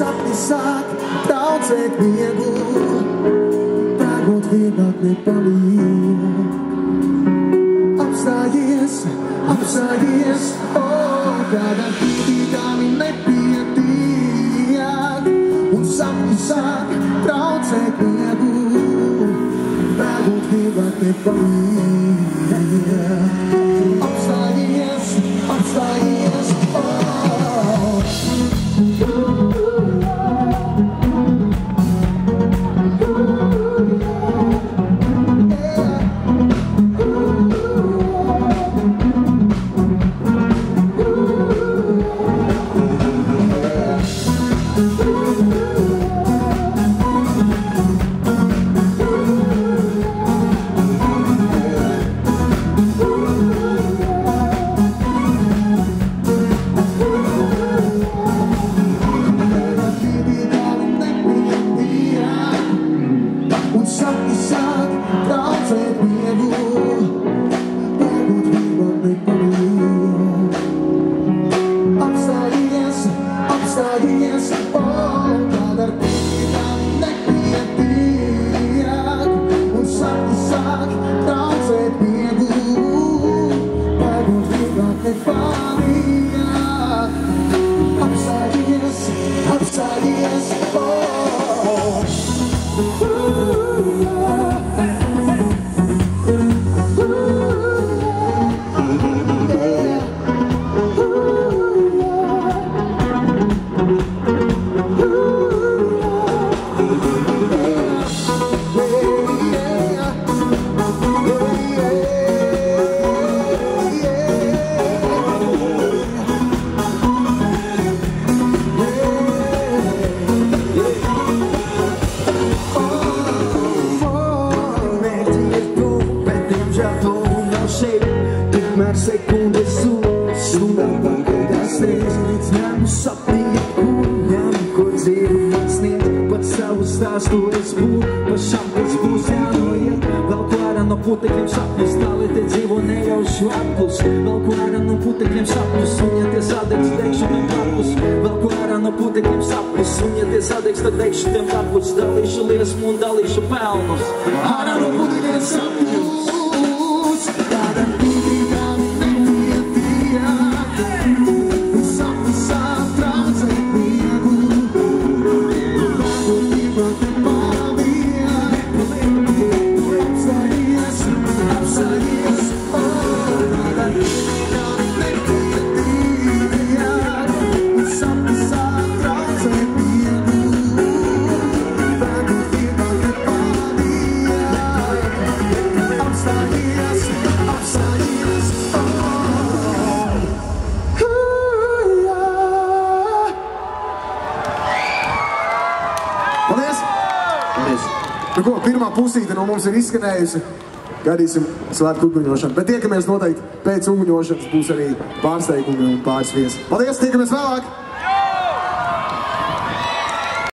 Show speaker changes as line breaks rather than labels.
sapni sāk traucēt miegu, pērgot vieglāk nepaliek. Apstājies, apstājies, kādā tīdāmi nepietiek, un sapni sāk traucēt miegu, pērgot vieglāk nepaliek. Apstājies, apstājies,
tad teikšu tiem kapus, dalīšu liesmu un dalīšu pelnus.
Ārā no putekļiem sapņus, kādā tīdāmi nepietiek, un sapni sāk traucēt miegu, pērgot vieglāk nepaliek. Apstājies, apstājies, kādā tīdāmi nepietiek, un sapni sāk traucēt miegu. Nu ko, pirmā pusīte no mums ir izskanējusi. Gaidīsim svētku uguņošanu. Bet tiekamies noteikti pēc uguņošanas būs arī pārsteigumi un pāris viesi. Paldies, tiekamies vēlāk!